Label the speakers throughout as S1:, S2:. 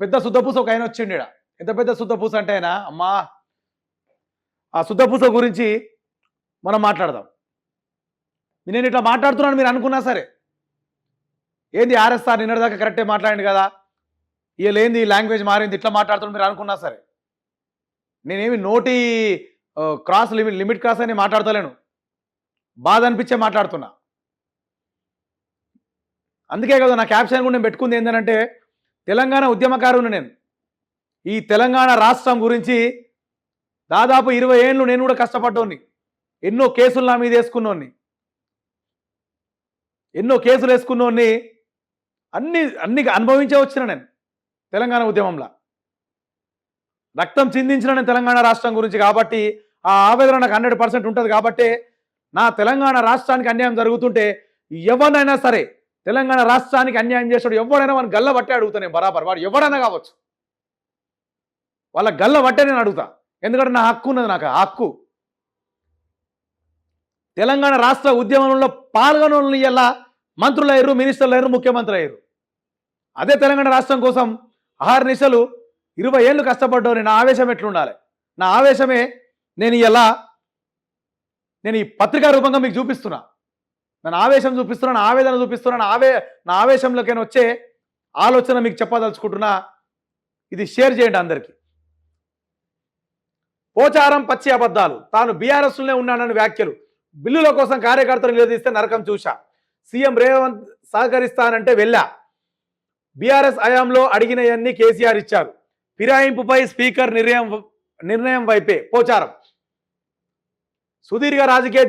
S1: పెద్ద శుద్ధపూస ఒక ఆయన వచ్చిండు ఈడ. ఎంత పెద్ద శుద్ధపూస అంటే ఆయన అమ్మా ఆ శుద్ధపూస గురించి మనం మాట్లాడదాం. నేను ఇట్లా మాట్లాడుతున్నాను మీరు అనుకున్నా సరే ఏంది ఆర్ఎస్ఆర్ నిన్నటిదాకా కరెక్టే మాట్లాడింది కదా, ఏంది లాంగ్వేజ్ మారింది ఇట్లా మాట్లాడుతున్నారు మీరు అనుకున్నా సరే నేనేమి నోటి క్రాస్ లిమిట్ క్రాస్ అని మాట్లాడతలేను, బాధ అనిపించే మాట్లాడుతున్నా. అందుకే కదా నా క్యాప్షన్ కూడా నేను పెట్టుకుంది ఏంటంటే తెలంగాణ ఉద్యమకారుని నేను. ఈ తెలంగాణ రాష్ట్రం గురించి దాదాపు 20 ఏళ్ళు నేను కూడా కష్టపడ్డోని, ఎన్నో కేసులు నా మీద వేసుకున్నోని, ఎన్నో కేసులు వేసుకున్నోని, అన్ని అనుభవించే వచ్చిన నేను తెలంగాణ ఉద్యమంలో రక్తం చిందించిన నేను తెలంగాణ రాష్ట్రం గురించి. కాబట్టి ఆ ఆవేదన నాకు 100% ఉంటుంది. కాబట్టి నా తెలంగాణ రాష్ట్రానికి అన్యాయం జరుగుతుంటే ఎవరినైనా సరే తెలంగాణ రాష్ట్రానికి అన్యాయం చేసాడు ఎవడైనా వాడిని గల్ల బట్టే అడుగుతా నేను, బరాబర్ వాడు ఎవడైనా కావచ్చు, వాళ్ళ గల్ల బట్టే నేను అడుగుతా. ఎందుకంటే నా హక్కు ఉన్నది, నాకు ఆ హక్కు. తెలంగాణ రాష్ట్ర ఉద్యమంలో పాల్గొన ఇలా మంత్రులు అయ్యారు, మినిస్టర్లు అయ్యారు, ముఖ్యమంత్రులు అయ్యారు. అదే తెలంగాణ రాష్ట్రం కోసం అహర్నిశలు 20 ఏళ్ళు కష్టపడ్డావు. నా ఆవేశం ఎట్లుండాలి, నా ఆవేశమే నేను ఈ పత్రికా రూపంగా మీకు చూపిస్తున్నా. నేను ఆవేశం చూపిస్తున్నా, ఆవేదన చూపిస్తున్నా, నా ఆవేశంలోకైనా వచ్చే ఆలోచన మీకు చెప్పదలుచుకుంటున్నా. ఇది షేర్ చేయండి అందరికీ. పోచారం పచ్చి అబద్ధాలు, తాను బీఆర్ఎస్లోనే ఉన్నానని వ్యాఖ్యలు, బిల్లుల కోసం కార్యకర్తలు నిలదీస్తే నరకం చూశా, సీఎం రేవంత్ సహకరిస్తానంటే వెళ్ళా, బీఆర్ఎస్ హయాంలో అడిగినవన్నీ కేసీఆర్ ఇచ్చారు, ఫిరాయింపుపై స్పీకర్ నిర్ణయం వైపే పోచారం. సుదీర్ఘ రాజకీయ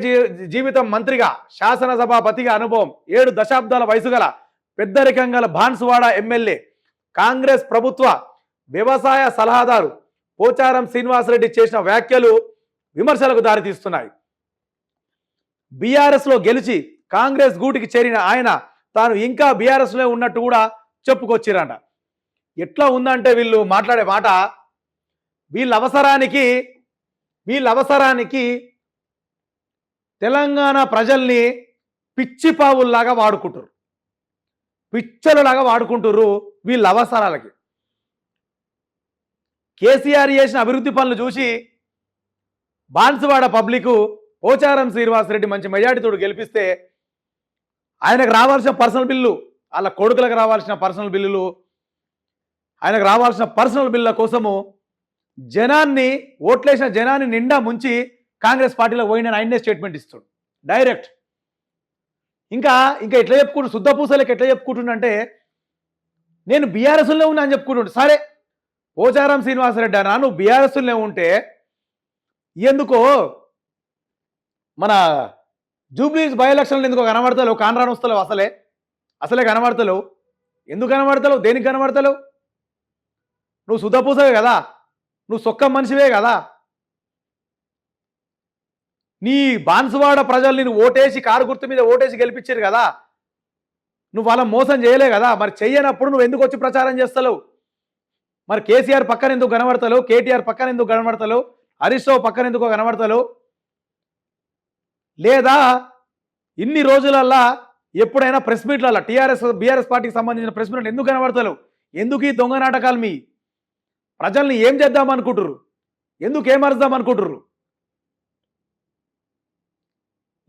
S1: జీవితం మంత్రిగా, శాసనసభాపతిగా అనుభవం, 7 దశాబ్దాల వయసు గల పెద్దరికం గల బాన్సువాడ ఎమ్మెల్యే, కాంగ్రెస్ ప్రభుత్వ వ్యవసాయ సలహాదారు పోచారం శ్రీనివాసరెడ్డి చేసిన వ్యాఖ్యలు విమర్శలకు దారితీస్తున్నాయి. బీఆర్ఎస్లో గెలిచి కాంగ్రెస్ గూటికి చేరిన ఆయన తాను ఇంకా బీఆర్ఎస్లో ఉన్నట్టు కూడా చెప్పుకొచ్చిరంట. ఎట్లా ఉందంటే వీళ్ళు మాట్లాడే మాట, వీళ్ళ అవసరానికి తెలంగాణ ప్రజల్ని పిచ్చిపావుల్లాగా వాడుకుంటారు, పిచ్చలలాగా వాడుకుంటారు వీళ్ళ అవసరాలకి. కేసీఆర్ చేసిన అభివృద్ధి పనులు చూసి బాన్సువాడ పబ్లిక్ పోచారం శ్రీనివాసరెడ్డి మంచి మెజార్టీతోడు గెలిపిస్తే ఆయనకు రావాల్సిన పర్సనల్ బిల్లు, వాళ్ళ కొడుకులకు రావాల్సిన పర్సనల్ బిల్లులు, ఆయనకు రావాల్సిన పర్సనల్ బిల్లుల కోసము జనాన్ని, ఓట్లేసిన జనాన్ని నిండా ముంచి కాంగ్రెస్ పార్టీలో పోయిన ఆయనే స్టేట్మెంట్ ఇస్తాడు డైరెక్ట్. ఇంకా ఎట్లా చెప్పుకుంటు, శుద్ధ పూసలకి ఎట్లా చెప్పుకుంటుండంటే నేను బీఆర్ఎస్లో ఉన్నా అని చెప్పుకుంటుండే. సరే పోచారం శ్రీనివాసరెడ్డి అన్నా నువ్వు బీఆర్ఎస్లో ఉంటే ఎందుకో మన జూబ్లీస్ బై ఎలక్షన్లు ఎందుకో కనబడతలేవు, కాన్రాన్ వస్తలేవు, అసలే కనబడతలేవు. ఎందుకు కనబడతలేవు, దేనికి కనబడతలేవు? నువ్వు శుద్ధపూసవే కదా, నువ్వు సొక్క మనిషివే కదా, నీ బాన్సువాడ ప్రజల్ని నువ్వు ఓటేసి, కారు గుర్తు మీద ఓటేసి గెలిపించారు కదా, నువ్వు వాళ్ళ మోసం చేయలే కదా. మరి చెయ్యనప్పుడు నువ్వు ఎందుకు వచ్చి ప్రచారం చేస్తలేవు? మరి కేసీఆర్ పక్కన ఎందుకు కనబడతలేవు, కేటీఆర్ పక్కన ఎందుకు కనబడతలేవు, హరీష్ రావు పక్కన ఎందుకు కనబడతలేవు? లేదా ఇన్ని రోజులల్లా ఎప్పుడైనా ప్రెస్ మీట్లలో బీఆర్ఎస్ పార్టీకి సంబంధించిన ప్రెస్ మీట్లు ఎందుకు కనబడతలేవు? ఎందుకు ఈ దొంగ నాటకాలు? మీ ప్రజల్ని ఏం చేద్దాం అనుకుంటుర్రు? ఎందుకు ఏమరుద్దాం అనుకుంటుర్రు?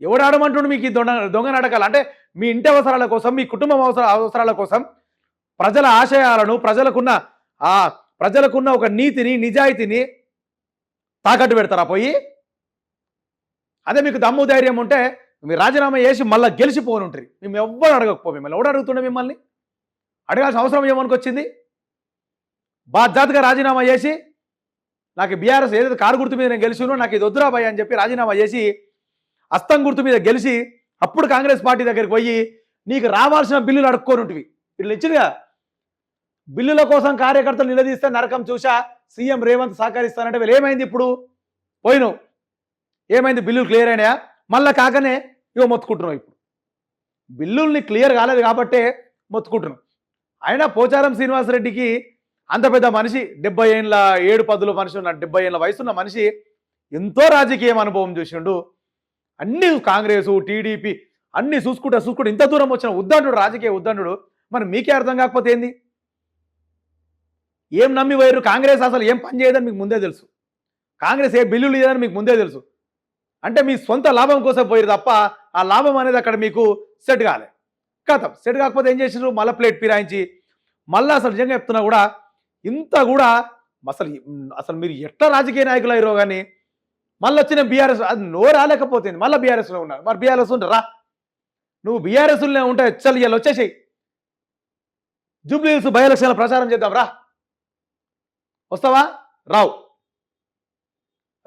S1: ఎవడాడమంటుండు మీకు ఈ దొంగ నాటకాలు? అంటే మీ ఇంటి అవసరాల కోసం, మీ కుటుంబం అవసరాల కోసం ప్రజల ఆశయాలను, ప్రజలకున్న ఒక నీతిని, నిజాయితీని తాకట్టు పెడతారా పోయి? అదే మీకు దమ్ము ధైర్యం ఉంటే మీరు రాజీనామా చేసి మళ్ళీ గెలిచిపోనుంటారు. మేము ఎవ్వరు అడగకపో, మిమ్మల్ని ఎవడు అడుగుతుండే? మిమ్మల్ని అడగాల్సిన అవసరం ఏమనుకు వచ్చింది? బాధ్యతగా రాజీనామా చేసి, నాకు బీఆర్ఎస్ ఏదైతే కారు గుర్తు మీద నేను గెలిచినో నాకు ఇది వద్దురా భయ్ అని చెప్పి రాజీనామా చేసి హస్తం గుర్తు మీద గెలిచి అప్పుడు కాంగ్రెస్ పార్టీ దగ్గరికి పోయి నీకు రావాల్సిన బిల్లులు అడుక్కోనుంటివి. ఇట్లా ఇచ్చిందిగా, బిల్లుల కోసం కార్యకర్తలు నిలదీస్తే నరకం చూసా, సీఎం రేవంత్ సహకరిస్తానంటే వీళ్ళు ఏమైంది? ఇప్పుడు పోయినావు, ఏమైంది? బిల్లులు క్లియర్ అయినాయా? మళ్ళీ కాకనే మొత్తుకుంటున్నావు. ఇప్పుడు బిల్లుల్ని క్లియర్ కాలేదు కాబట్టే మొత్తుకుంటున్నావు. అయినా పోచారం శ్రీనివాసరెడ్డికి అంత పెద్ద మనిషి, 70 ఏళ్ళ 7 పదుల మనిషి ఉన్న 70 ఏళ్ళ వయసున్న మనిషి, ఎంతో రాజకీయం అనుభవం చూసిండు. అన్ని కాంగ్రెస్, టీడీపీ అన్ని చూసుకుంటా ఇంత దూరం వచ్చిన ఉద్దండు, రాజకీయ ఉద్దండు. మరి మీకే అర్థం కాకపోతే ఏంది? ఏం నమ్మి పోయారు? కాంగ్రెస్ అసలు ఏం పని చేయదని మీకు ముందే తెలుసు. కాంగ్రెస్ ఏ బిల్లులు లేదని మీకు ముందే తెలుసు. అంటే మీ సొంత లాభం కోసం పోయారు తప్ప ఆ లాభం అనేది అక్కడ మీకు సెట్ కాలే. కథం సెట్ కాకపోతే ఏం చేసినారు? మళ్ళీ ప్లేట్ ఫిరాయించి మళ్ళీ అసలు నిజంగా చెప్తున్నా కూడా ఇంత కూడా అసలు మీరు ఎట్లా రాజకీయ నాయకులు అయ్యారో కానీ మళ్ళీ వచ్చిన బీఆర్ఎస్ అది నో రాలేకపోతుంది. మళ్ళీ బీఆర్ఎస్లో ఉన్నారు. మరి బీఆర్ఎస్ ఉంటారా? నువ్వు బీఆర్ఎస్లోనే ఉంటే చల్ ఇవాళ వచ్చేసేయి, జూబ్లీ హిల్స్ బై ఎలక్షన్ల ప్రచారం చేద్దాం రా. వస్తావా?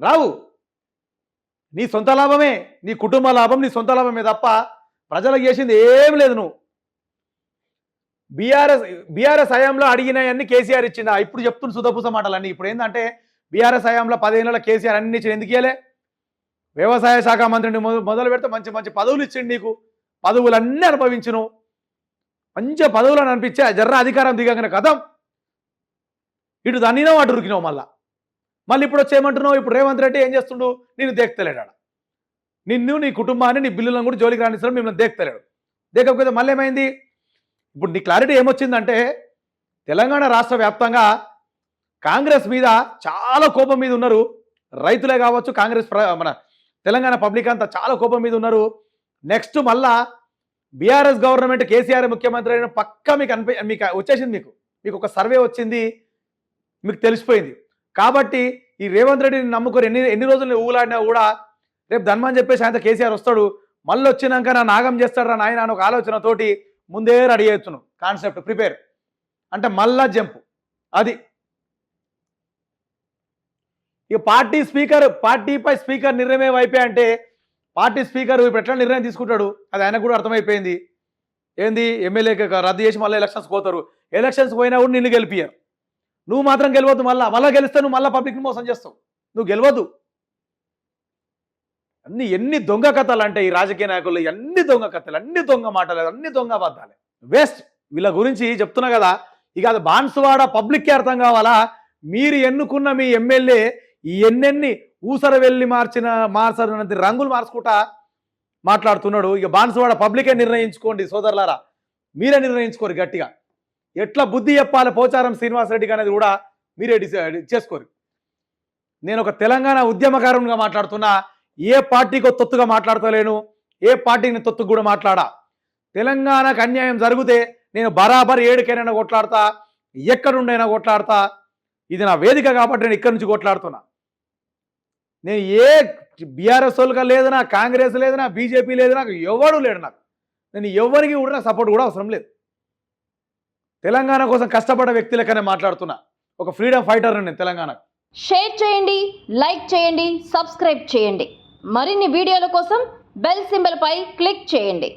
S1: రావు. నీ సొంత లాభమే, నీ కుటుంబ లాభం, నీ సొంత లాభమే తప్ప ప్రజలకు చేసింది ఏం లేదు. నువ్వు బీఆర్ఎస్ హయాంలో అడిగినాయన్నీ కేసీఆర్ ఇచ్చిందా? ఇప్పుడు చెప్తున్న సుధపూస మాటలన్నీ. ఇప్పుడు ఏంటంటే బీఆర్ఎస్ హయాంలో 10 ఏళ్ళ కేసీఆర్ అన్ని ఇచ్చింది. ఎందుకు ఇయ్యలే? వ్యవసాయ శాఖ మంత్రిని మొదలు పెడితే మంచి మంచి పదవులు ఇచ్చిండు నీకు. పదవులన్నీ అనుభవించును, మంచి పదవులను అనిపించే జర్ర అధికారం దిగగానే కథం ఇటు దాన్నినో అటు ఉరికినావు. మళ్ళీ ఇప్పుడు వచ్చేయమంటున్నావు. ఇప్పుడు రేవంత్ రెడ్డి ఏం చేస్తుండు? నేను దేక్తలేడు. నిన్ను నీ కుటుంబాన్ని నీ బిల్లులను కూడా జోలికి రాణిస్తాడు, మిమ్మల్ని దేక్తలేడు. దేకపోతే మళ్ళీ ఏమైంది? ఇప్పుడు నీ క్లారిటీ ఏమొచ్చిందంటే తెలంగాణ రాష్ట్ర వ్యాప్తంగా కాంగ్రెస్ మీద చాలా కోపం మీద ఉన్నారు. రైతులే కావచ్చు, కాంగ్రెస్ మన తెలంగాణ పబ్లిక్ అంతా చాలా కోపం మీద ఉన్నారు. నెక్స్ట్ మళ్ళా బీఆర్ఎస్ గవర్నమెంట్ కేసీఆర్ ముఖ్యమంత్రి అయిన పక్క మీకు వచ్చేసింది. మీకు ఒక సర్వే వచ్చింది, మీకు తెలిసిపోయింది. కాబట్టి ఈ రేవంత్ రెడ్డిని నమ్ముకొని ఎన్ని రోజులు ఊలాడినా కూడా రేపు ధన్మని చెప్పేసి ఆయన కేసీఆర్ వస్తాడు. మళ్ళీ వచ్చినాక నా నాగం చేస్తాడు నాయన అని ఒక ఆలోచనతోటి ముందే రెడీ అవుతున్నావు. కాన్సెప్ట్ ప్రిపేర్ అంటే మళ్ళా జంపు. అది ఇక పార్టీపై స్పీకర్ నిర్ణయం ఏమైపోయా అంటే పార్టీ స్పీకర్ ఇప్పుడు ఎట్లా నిర్ణయం తీసుకుంటాడు అది ఆయనకు కూడా అర్థమైపోయింది. ఏంది? ఎమ్మెల్యేకి రద్దు చేసి మళ్ళీ ఎలక్షన్స్ పోతారు. ఎలక్షన్స్ పోయినా కూడా నిన్ను గెలిపియారు. నువ్వు మాత్రం గెలవద్దు. మళ్ళీ గెలిస్తే నువ్వు మళ్ళీ పబ్లిక్ని మోసం చేస్తావు. నువ్వు గెలవద్దు. ఎన్ని దొంగ కథలు అంటే ఈ రాజకీయ నాయకులు, అన్ని దొంగ కథలు, అన్ని దొంగ మాటలు, అన్ని దొంగ అబద్ధాలే. వేస్ట్. వీళ్ళ గురించి చెప్తున్నా కదా. ఇక అది బాన్సువాడ పబ్లిక్కే అర్థం కావాలా? మీరు ఎన్నుకున్న మీ ఎమ్మెల్యే ఎన్నెన్ని ఊసర వెళ్ళి మార్చనంత రంగులు మార్చుకుంటా మాట్లాడుతున్నాడు. ఇక బాన్సువాడ పబ్లికే నిర్ణయించుకోండి సోదరులారా, మీరే నిర్ణయించుకోరు గట్టిగా. ఎట్లా బుద్ధి చెప్పాలి పోచారం శ్రీనివాసరెడ్డికి అనేది కూడా మీరే డిసైడ్ చేసుకోరు. నేను ఒక తెలంగాణ ఉద్యమకారునిగా మాట్లాడుతున్నా. ఏ పార్టీకో తొత్తుగా మాట్లాడతలేను, ఏ పార్టీని తొత్తుకు కూడా మాట్లాడా. తెలంగాణకు అన్యాయం జరిగితే నేను బరాబర్ ఏడుకైనా కొట్లాడతా, ఎక్కడుండైనా కొట్లాడతా. ఇది నా వేదిక కాబట్టి నేను ఇక్కడి నుంచి కొట్లాడుతున్నా. నేను ఏ బీఆర్ఎస్ వాళ్ళుగా లేదు, నా కాంగ్రెస్ లేదు, నా బీజేపీ లేదు, నాకు ఎవడు లేడు. నేను ఎవరికి కూడా నాకు సపోర్ట్ కూడా అవసరం లేదు. తెలంగాణ కోసం కష్టపడ్డ వ్యక్తి లెక్కనే మాట్లాడుతున్నా. ఒక ఫ్రీడమ్ ఫైటర్ నేను తెలంగాణకు.
S2: షేర్ చేయండి, లైక్ చేయండి, సబ్స్క్రైబ్ చేయండి. మరిన్ని వీడియోల కోసం బెల్ సింబల్ పై క్లిక్ చేయండి.